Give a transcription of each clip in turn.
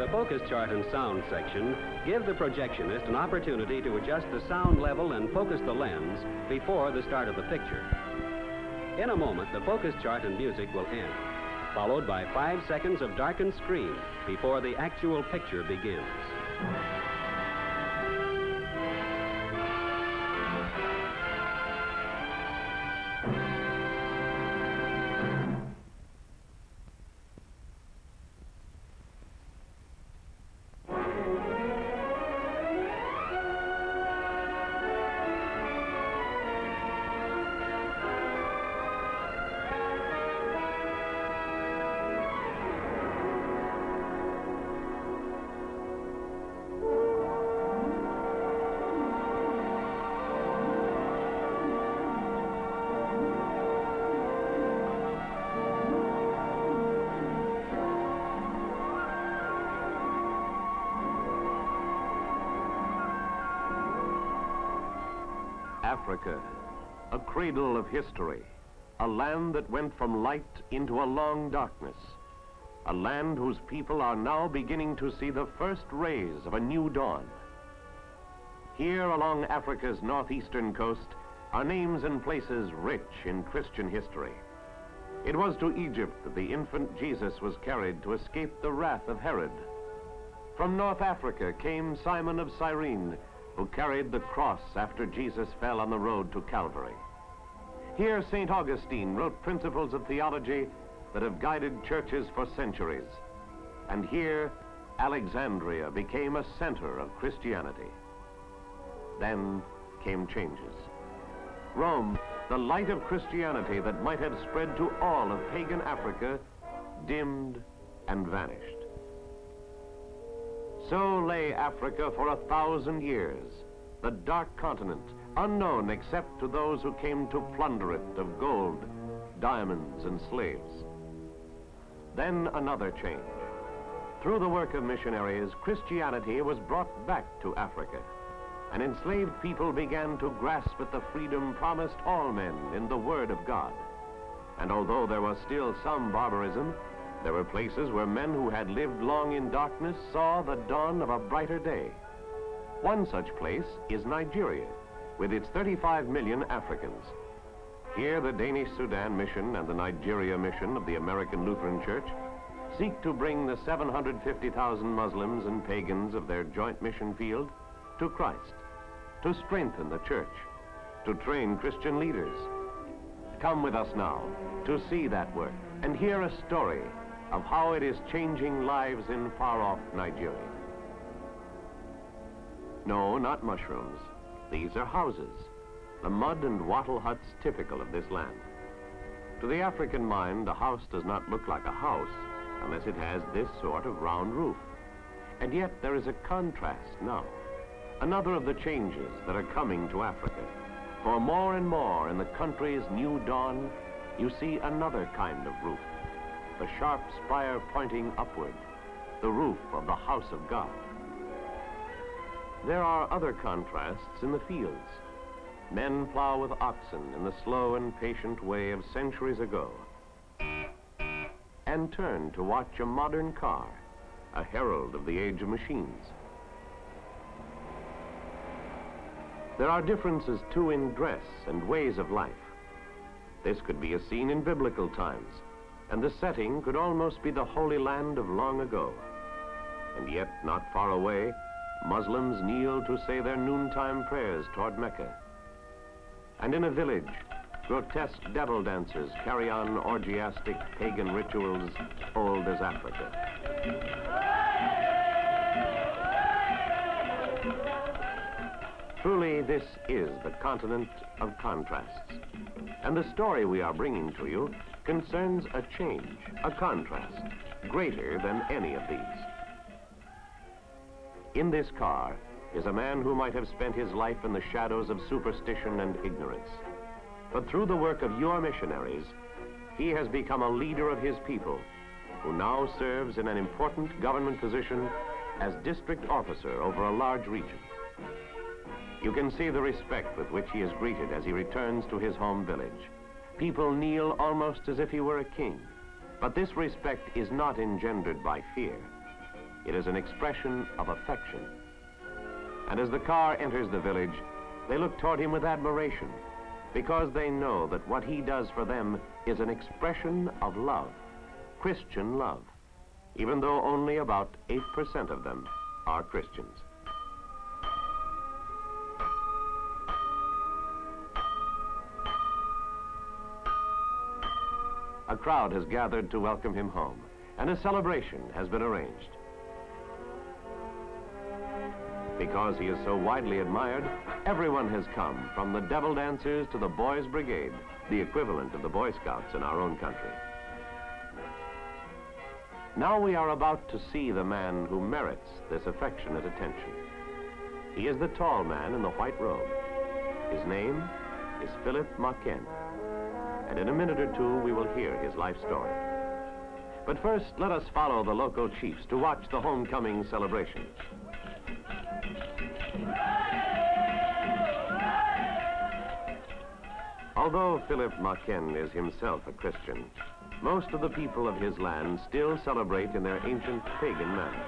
The focus chart and sound section give the projectionist an opportunity to adjust the sound level and focus the lens before the start of the picture. In a moment, the focus chart and music will end, followed by 5 seconds of darkened screen before the actual picture begins. Africa, a cradle of history, a land that went from light into a long darkness, a land whose people are now beginning to see the first rays of a new dawn. Here along Africa's northeastern coast are names and places rich in Christian history. It was to Egypt that the infant Jesus was carried to escape the wrath of Herod. From North Africa came Simon of Cyrene, who carried the cross after Jesus fell on the road to Calvary. Here, St. Augustine wrote principles of theology that have guided churches for centuries. And here, Alexandria became a center of Christianity. Then came changes. Rome, the light of Christianity that might have spread to all of pagan Africa, dimmed and vanished. So lay Africa for 1,000 years, the dark continent, unknown except to those who came to plunder it of gold, diamonds, and slaves. Then another change. Through the work of missionaries, Christianity was brought back to Africa, and enslaved people began to grasp at the freedom promised all men in the Word of God. And although there was still some barbarism, there were places where men who had lived long in darkness saw the dawn of a brighter day. One such place is Nigeria, with its 35 million Africans. Here, the Danish Sudan Mission and the Nigeria Mission of the American Lutheran Church seek to bring the 750,000 Muslims and pagans of their joint mission field to Christ, to strengthen the church, to train Christian leaders. Come with us now to see that work and hear a story of how it is changing lives in far-off Nigeria. No, not mushrooms. These are houses, the mud and wattle huts typical of this land. To the African mind, a house does not look like a house unless it has this sort of round roof. And yet there is a contrast now, another of the changes that are coming to Africa. For more and more in the country's new dawn, you see another kind of roof, the sharp spire pointing upward, the roof of the house of God. There are other contrasts in the fields. Men plow with oxen in the slow and patient way of centuries ago, and turn to watch a modern car, a herald of the age of machines. There are differences too in dress and ways of life. This could be a scene in biblical times, and the setting could almost be the Holy Land of long ago. And yet, not far away, Muslims kneel to say their noontime prayers toward Mecca. And in a village, grotesque devil dancers carry on orgiastic pagan rituals old as Africa. Truly, this is the continent of contrasts. And the story we are bringing to you concerns a change, a contrast, greater than any of these. In this car is a man who might have spent his life in the shadows of superstition and ignorance. But through the work of your missionaries, he has become a leader of his people, who now serves in an important government position as district officer over a large region. You can see the respect with which he is greeted as he returns to his home village. People kneel almost as if he were a king. But this respect is not engendered by fear. It is an expression of affection. And as the car enters the village, they look toward him with admiration, because they know that what he does for them is an expression of love, Christian love, even though only about 8% of them are Christians. A crowd has gathered to welcome him home, and a celebration has been arranged. Because he is so widely admired, everyone has come, from the devil dancers to the Boys' Brigade, the equivalent of the Boy Scouts in our own country. Now we are about to see the man who merits this affectionate attention. He is the tall man in the white robe. His name is Philip Machen. And in a minute or two, we will hear his life story. But first, let us follow the local chiefs to watch the homecoming celebration. Although Philip Machen is himself a Christian, most of the people of his land still celebrate in their ancient pagan manner.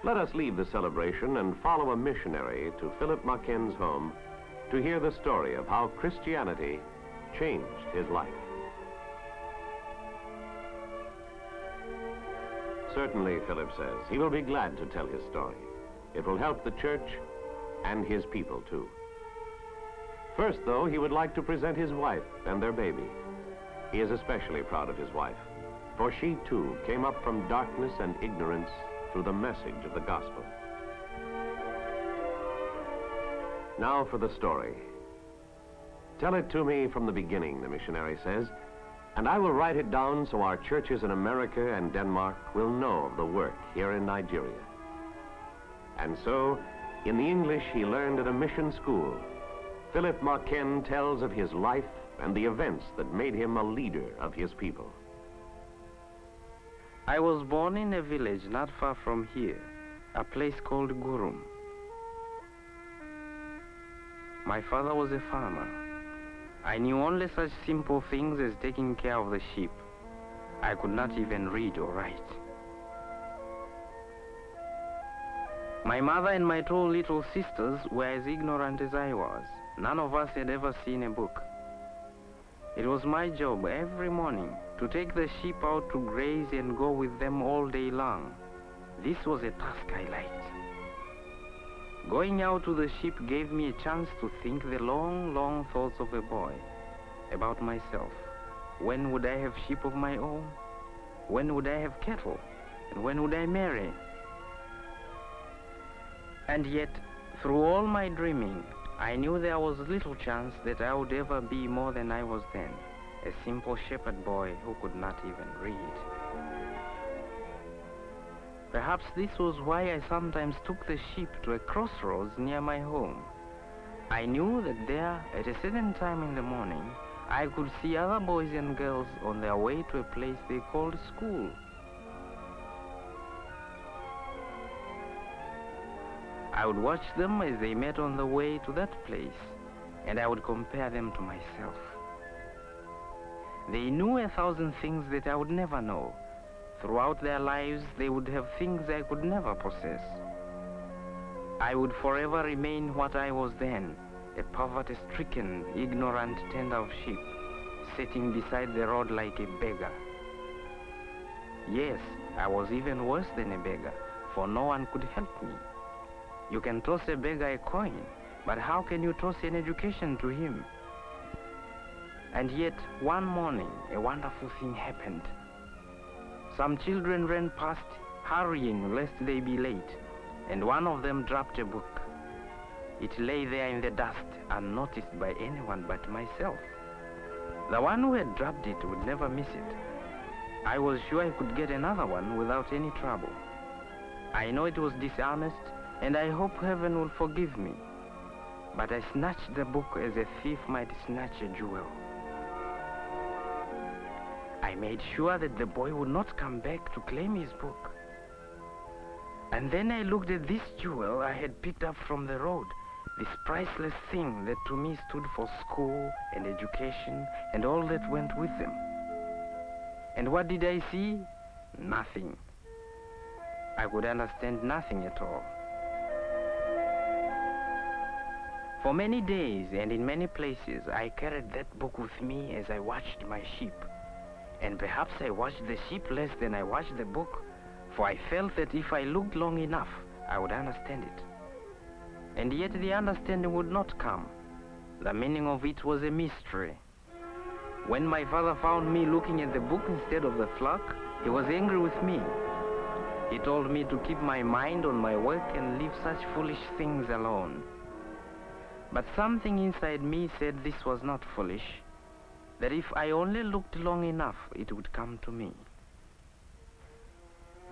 Let us leave the celebration and follow a missionary to Philip Machen's home to hear the story of how Christianity changed his life. Certainly, Philip says, he will be glad to tell his story. It will help the church and his people, too. First, though, he would like to present his wife and their baby. He is especially proud of his wife, for she, too, came up from darkness and ignorance through the message of the gospel. Now for the story. Tell it to me from the beginning, the missionary says, and I will write it down so our churches in America and Denmark will know of the work here in Nigeria. And so, in the English he learned at a mission school, Philip Machen tells of his life and the events that made him a leader of his people. I was born in a village not far from here, a place called Gurum. My father was a farmer. I knew only such simple things as taking care of the sheep. I could not even read or write. My mother and my two little sisters were as ignorant as I was. None of us had ever seen a book. It was my job every morning to take the sheep out to graze and go with them all day long. This was a task I liked. Going out to the sheep gave me a chance to think the long, long thoughts of a boy about myself. When would I have sheep of my own? When would I have cattle? And when would I marry? And yet, through all my dreaming, I knew there was little chance that I would ever be more than I was then, a simple shepherd boy who could not even read. Perhaps this was why I sometimes took the sheep to a crossroads near my home. I knew that there, at a certain time in the morning, I could see other boys and girls on their way to a place they called school. I would watch them as they met on the way to that place, and I would compare them to myself. They knew 1,000 things that I would never know. Throughout their lives, they would have things I could never possess. I would forever remain what I was then, a poverty-stricken, ignorant tender of sheep, sitting beside the road like a beggar. Yes, I was even worse than a beggar, for no one could help me. You can toss a beggar a coin, but how can you toss an education to him? And yet, one morning, a wonderful thing happened. Some children ran past, hurrying lest they be late, and one of them dropped a book. It lay there in the dust, unnoticed by anyone but myself. The one who had dropped it would never miss it. I was sure I could get another one without any trouble. I know it was dishonest, and I hope heaven will forgive me. But I snatched the book as a thief might snatch a jewel. I made sure that the boy would not come back to claim his book. And then I looked at this jewel I had picked up from the road, this priceless thing that to me stood for school and education and all that went with them. And what did I see? Nothing. I could understand nothing at all. For many days and in many places, I carried that book with me as I watched my sheep. And perhaps I watched the sheep less than I watched the book, for I felt that if I looked long enough, I would understand it. And yet the understanding would not come. The meaning of it was a mystery. When my father found me looking at the book instead of the flock, he was angry with me. He told me to keep my mind on my work and leave such foolish things alone. But something inside me said this was not foolish, that if I only looked long enough, it would come to me.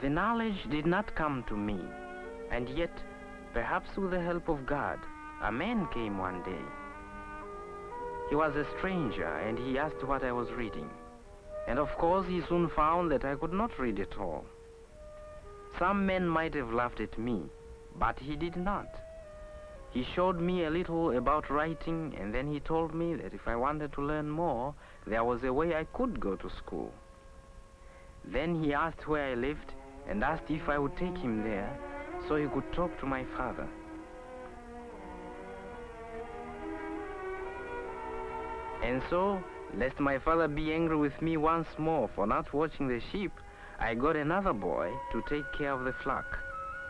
The knowledge did not come to me, and yet, perhaps with the help of God, a man came one day. He was a stranger, and he asked what I was reading. And of course, he soon found that I could not read at all. Some men might have laughed at me, but he did not. He showed me a little about writing, and then he told me that if I wanted to learn more, there was a way I could go to school. Then he asked where I lived, and asked if I would take him there, so he could talk to my father. And so, lest my father be angry with me once more for not watching the sheep, I got another boy to take care of the flock,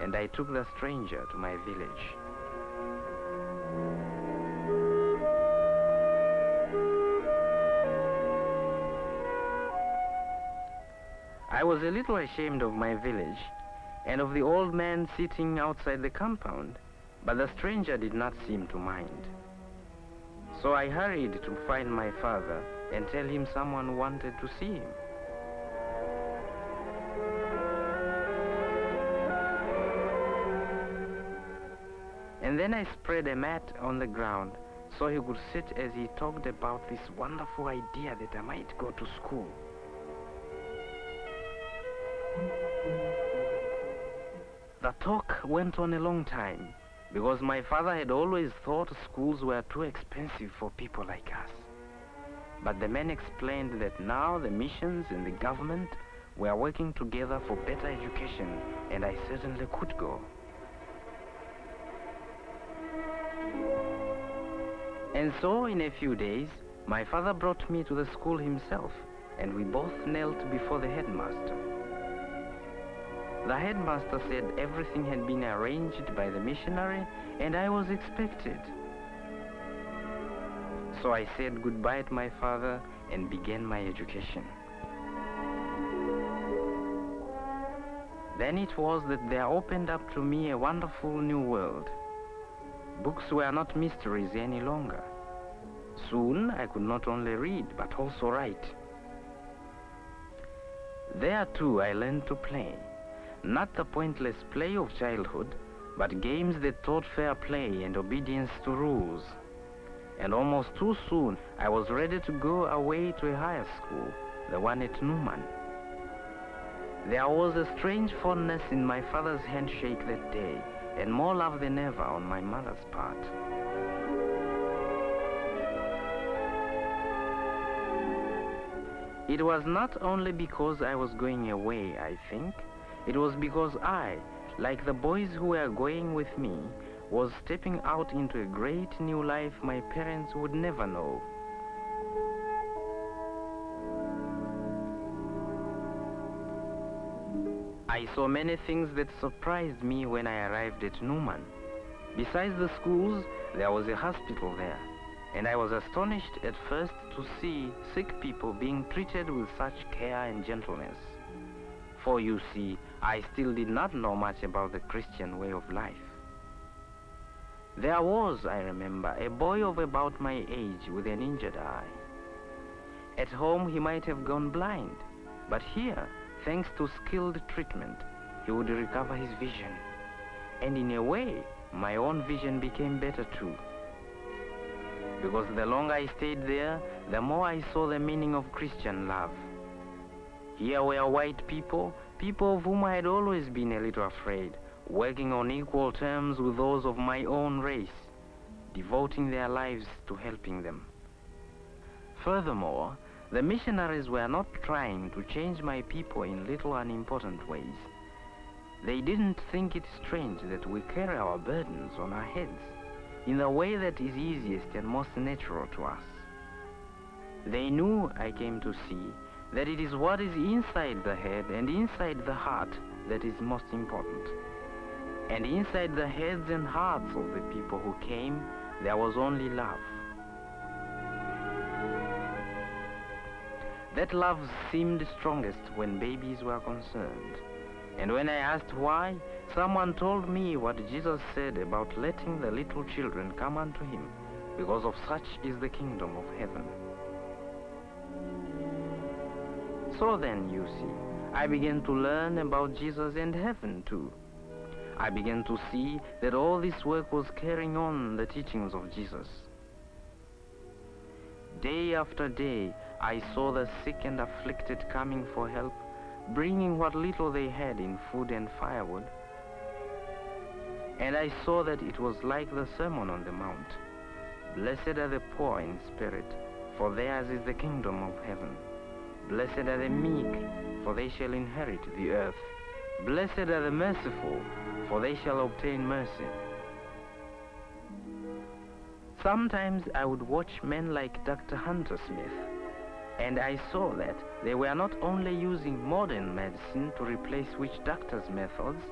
and I took the stranger to my village. I was a little ashamed of my village and of the old man sitting outside the compound, but the stranger did not seem to mind. So I hurried to find my father and tell him someone wanted to see him. And then I spread a mat on the ground so he could sit as he talked about this wonderful idea that I might go to school. The talk went on a long time, because my father had always thought schools were too expensive for people like us. But the men explained that now the missions and the government were working together for better education, and I certainly could go. And so, in a few days, my father brought me to the school himself, and we both knelt before the headmaster. The headmaster said everything had been arranged by the missionary, and I was expected. So I said goodbye to my father and began my education. Then it was that there opened up to me a wonderful new world. Books were not mysteries any longer. Soon I could not only read, but also write. There too I learned to play. Not the pointless play of childhood, but games that taught fair play and obedience to rules. And almost too soon, I was ready to go away to a higher school, the one at Newman. There was a strange fondness in my father's handshake that day, and more love than ever on my mother's part. It was not only because I was going away, I think. It was because I, like the boys who were going with me, was stepping out into a great new life my parents would never know. I saw many things that surprised me when I arrived at Newman. Besides the schools, there was a hospital there, and I was astonished at first to see sick people being treated with such care and gentleness. For you see, I still did not know much about the Christian way of life. There was, I remember, a boy of about my age with an injured eye. At home he might have gone blind, but here, thanks to skilled treatment, he would recover his vision. And in a way, my own vision became better too. Because the longer I stayed there, the more I saw the meaning of Christian love. Here were white people, people of whom I had always been a little afraid, working on equal terms with those of my own race, devoting their lives to helping them. Furthermore, the missionaries were not trying to change my people in little unimportant ways. They didn't think it strange that we carry our burdens on our heads in the way that is easiest and most natural to us. They knew, I came to see, that it is what is inside the head and inside the heart that is most important. And inside the heads and hearts of the people who came, there was only love. That love seemed strongest when babies were concerned. And when I asked why, someone told me what Jesus said about letting the little children come unto him, because of such is the kingdom of heaven. So then, you see, I began to learn about Jesus and heaven too. I began to see that all this work was carrying on the teachings of Jesus. Day after day, I saw the sick and afflicted coming for help, bringing what little they had in food and firewood. And I saw that it was like the Sermon on the Mount. Blessed are the poor in spirit, for theirs is the kingdom of heaven. Blessed are the meek, for they shall inherit the earth. Blessed are the merciful, for they shall obtain mercy. Sometimes I would watch men like Dr. Hunter Smith, and I saw that they were not only using modern medicine to replace witch doctors' methods,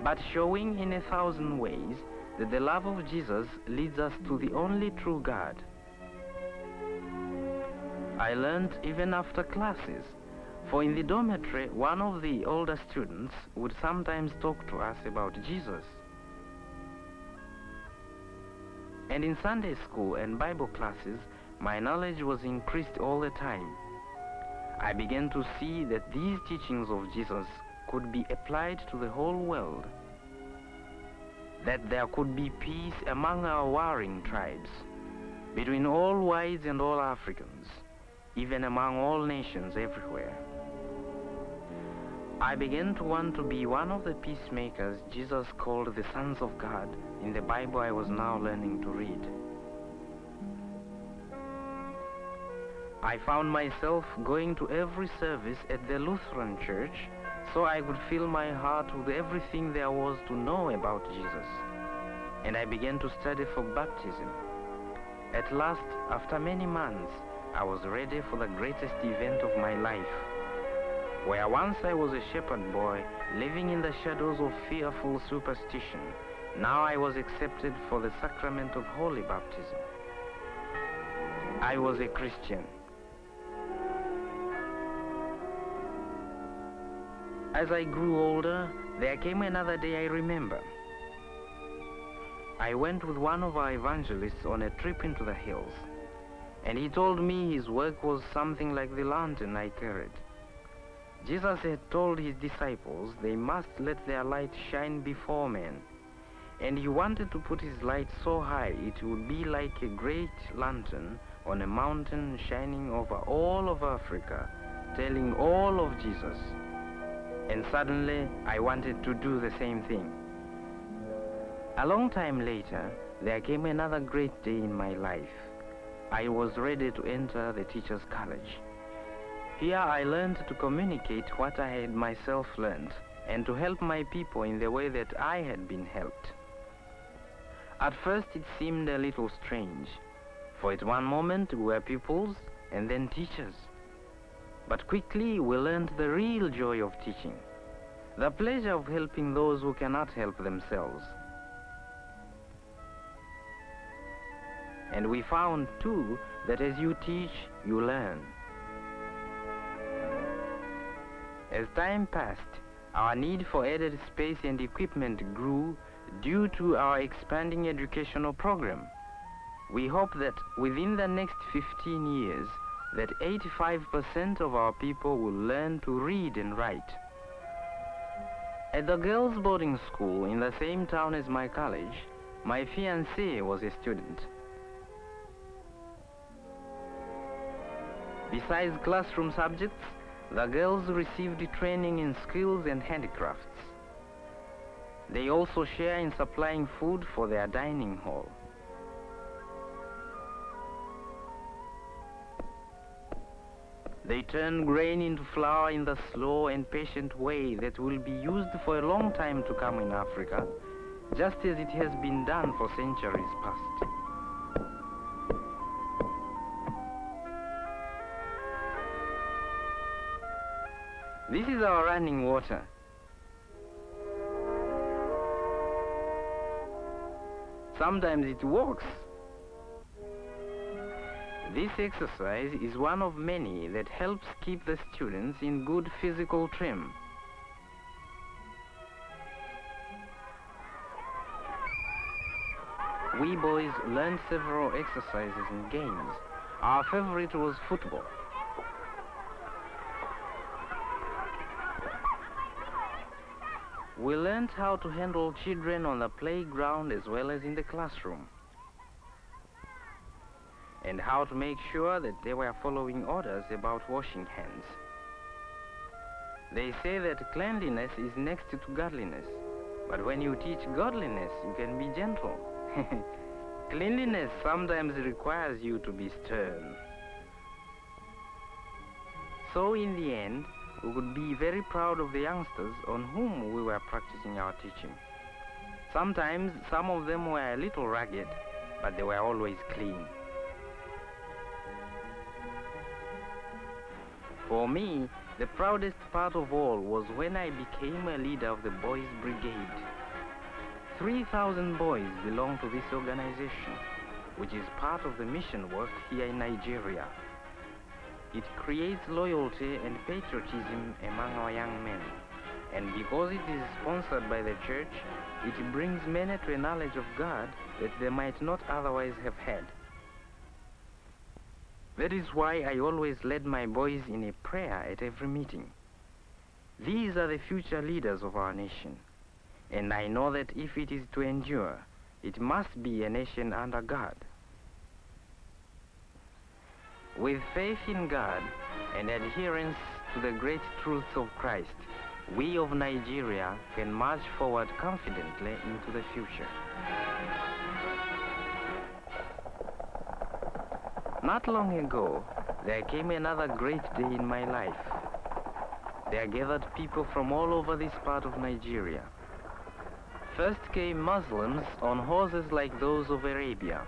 but showing in 1,000 ways that the love of Jesus leads us to the only true God. I learned even after classes, for in the dormitory, one of the older students would sometimes talk to us about Jesus. And in Sunday school and Bible classes, my knowledge was increased all the time. I began to see that these teachings of Jesus could be applied to the whole world, that there could be peace among our warring tribes, between all whites and all Africans, even among all nations everywhere. I began to want to be one of the peacemakers Jesus called the sons of God in the Bible I was now learning to read. I found myself going to every service at the Lutheran Church so I could fill my heart with everything there was to know about Jesus. And I began to study for baptism. At last, after many months, I was ready for the greatest event of my life. Where once I was a shepherd boy, living in the shadows of fearful superstition, now I was accepted for the sacrament of holy baptism. I was a Christian. As I grew older, there came another day I remember. I went with one of our evangelists on a trip into the hills, and he told me his work was something like the lantern I carried. Jesus had told his disciples they must let their light shine before men, and he wanted to put his light so high it would be like a great lantern on a mountain shining over all of Africa, telling all of Jesus. And suddenly, I wanted to do the same thing. A long time later, there came another great day in my life. I was ready to enter the Teachers' College. Here I learned to communicate what I had myself learned and to help my people in the way that I had been helped. At first it seemed a little strange, for at one moment we were pupils and then teachers. But quickly we learned the real joy of teaching, the pleasure of helping those who cannot help themselves. And we found too that as you teach, you learn. As time passed, our need for added space and equipment grew due to our expanding educational program. We hope that within the next 15 years, that 85% of our people will learn to read and write. At the girls' boarding school in the same town as my college, my fiancée was a student. Besides classroom subjects, the girls received training in skills and handicrafts. They also share in supplying food for their dining hall. They turn grain into flour in the slow and patient way that will be used for a long time to come in Africa, just as it has been done for centuries past. This is our running water. Sometimes it works. This exercise is one of many that helps keep the students in good physical trim. We boys learned several exercises and games. Our favorite was football. We learned how to handle children on the playground as well as in the classroom, and how to make sure that they were following orders about washing hands. They say that cleanliness is next to godliness, but when you teach godliness, you can be gentle. Cleanliness sometimes requires you to be stern. So in the end, we could be very proud of the youngsters on whom we were practicing our teaching. Sometimes some of them were a little ragged, but they were always clean. For me, the proudest part of all was when I became a leader of the Boys Brigade. 3,000 boys belong to this organization, which is part of the mission work here in Nigeria. It creates loyalty and patriotism among our young men. And because it is sponsored by the church, it brings many to a knowledge of God that they might not otherwise have had. That is why I always led my boys in a prayer at every meeting. These are the future leaders of our nation. And I know that if it is to endure, it must be a nation under God. With faith in God and adherence to the great truths of Christ, we of Nigeria can march forward confidently into the future. Not long ago, there came another great day in my life. There gathered people from all over this part of Nigeria. First came Muslims on horses like those of Arabia,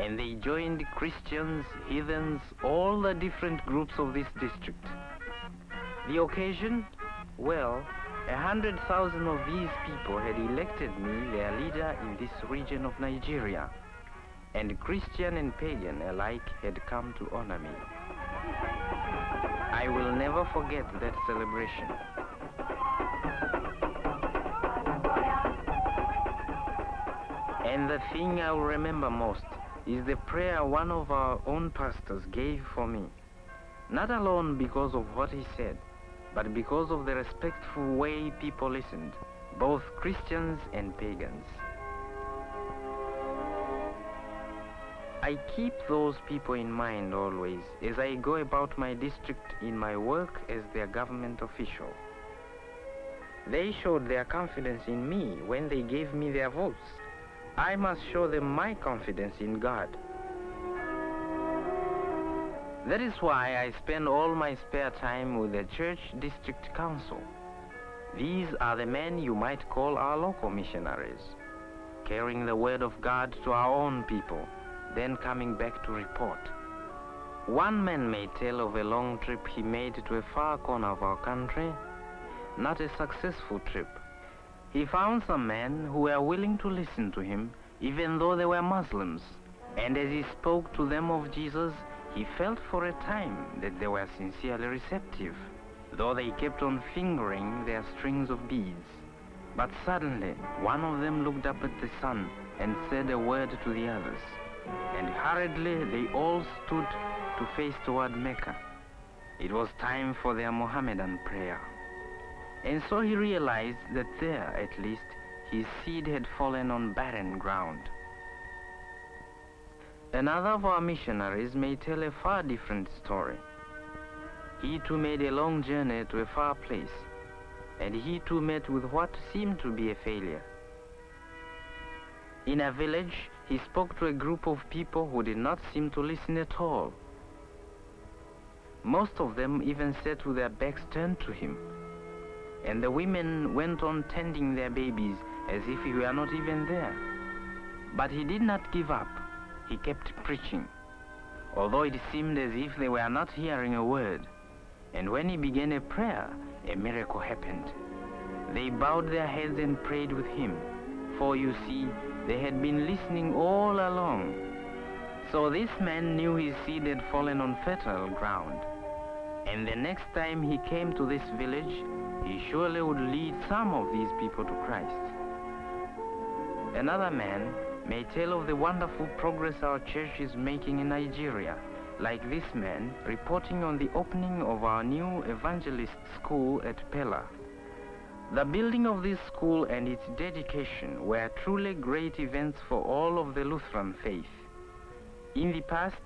and they joined Christians, heathens, all the different groups of this district. The occasion? Well, 100,000 of these people had elected me their leader in this region of Nigeria, and Christian and pagan alike had come to honor me. I will never forget that celebration. And the thing I will remember most is the prayer one of our own pastors gave for me. Not alone because of what he said, but because of the respectful way people listened, both Christians and pagans. I keep those people in mind always as I go about my district in my work as their government official. They showed their confidence in me when they gave me their votes. I must show them my confidence in God. That is why I spend all my spare time with the Church District Council. These are the men you might call our local missionaries, carrying the word of God to our own people, then coming back to report. One man may tell of a long trip he made to a far corner of our country, not a successful trip. He found some men who were willing to listen to him, even though they were Muslims. And as he spoke to them of Jesus, he felt for a time that they were sincerely receptive, though they kept on fingering their strings of beads. But suddenly, one of them looked up at the sun and said a word to the others. And hurriedly, they all stood to face toward Mecca. It was time for their Mohammedan prayer. And so he realized that there, at least, his seed had fallen on barren ground. Another of our missionaries may tell a far different story. He too made a long journey to a far place. and he too met with what seemed to be a failure. In a village, he spoke to a group of people who did not seem to listen at all. Most of them even sat with their backs turned to him, and the women went on tending their babies as if he were not even there. But he did not give up. He kept preaching, although it seemed as if they were not hearing a word. And when he began a prayer, a miracle happened. They bowed their heads and prayed with him, for you see, they had been listening all along. So this man knew his seed had fallen on fertile ground. And the next time he came to this village, he surely would lead some of these people to Christ. Another man may tell of the wonderful progress our church is making in Nigeria, like this man reporting on the opening of our new evangelist school at Pella. The building of this school and its dedication were truly great events for all of the Lutheran faith. In the past,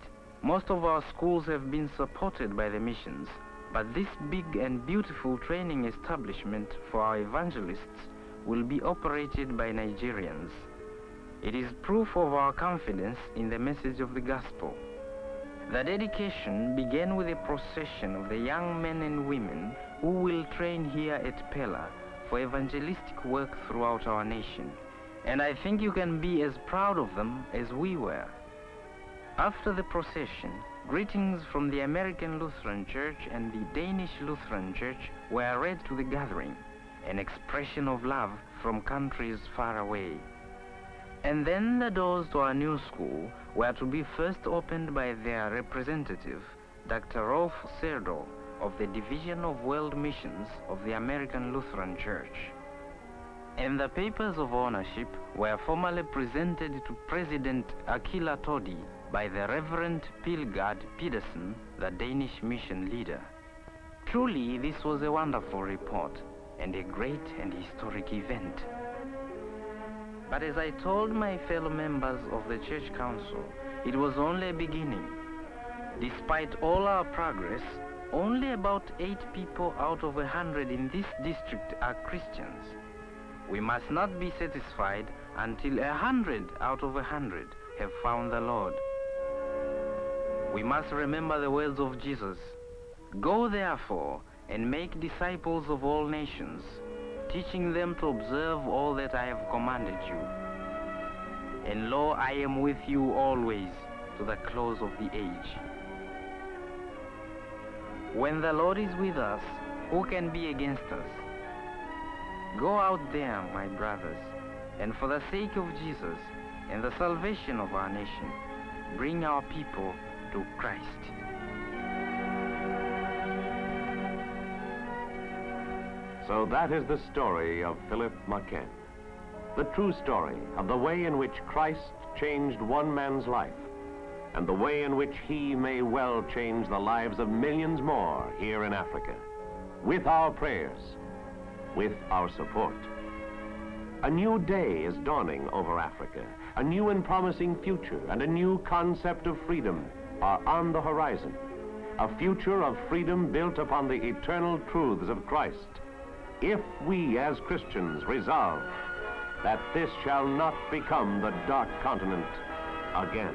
most of our schools have been supported by the missions, but this big and beautiful training establishment for our evangelists will be operated by Nigerians. It is proof of our confidence in the message of the gospel. The dedication began with a procession of the young men and women who will train here at Pella for evangelistic work throughout our nation. And I think you can be as proud of them as we were. After the procession, greetings from the American Lutheran Church and the Danish Lutheran Church were read to the gathering, an expression of love from countries far away. And then the doors to our new school were to be first opened by their representative, Dr. Rolf Serdo, of the Division of World Missions of the American Lutheran Church. And the papers of ownership were formally presented to President Akila Todi by the Reverend Pilgard Pedersen, the Danish mission leader. Truly, this was a wonderful report and a great and historic event. But as I told my fellow members of the Church Council, it was only a beginning. Despite all our progress, only about 8 people out of 100 in this district are Christians. We must not be satisfied until 100 out of 100 have found the Lord. We must remember the words of Jesus. Go therefore and make disciples of all nations, teaching them to observe all that I have commanded you. And lo, I am with you always to the close of the age. When the Lord is with us, who can be against us? Go out there, my brothers, and for the sake of Jesus and the salvation of our nation, bring our people to Christ. So that is the story of Philip Maken. The true story of the way in which Christ changed one man's life, and the way in which he may well change the lives of millions more here in Africa, with our prayers, with our support. A new day is dawning over Africa. A new and promising future and a new concept of freedom are on the horizon. A future of freedom built upon the eternal truths of Christ, if we as Christians resolve that this shall not become the dark continent again.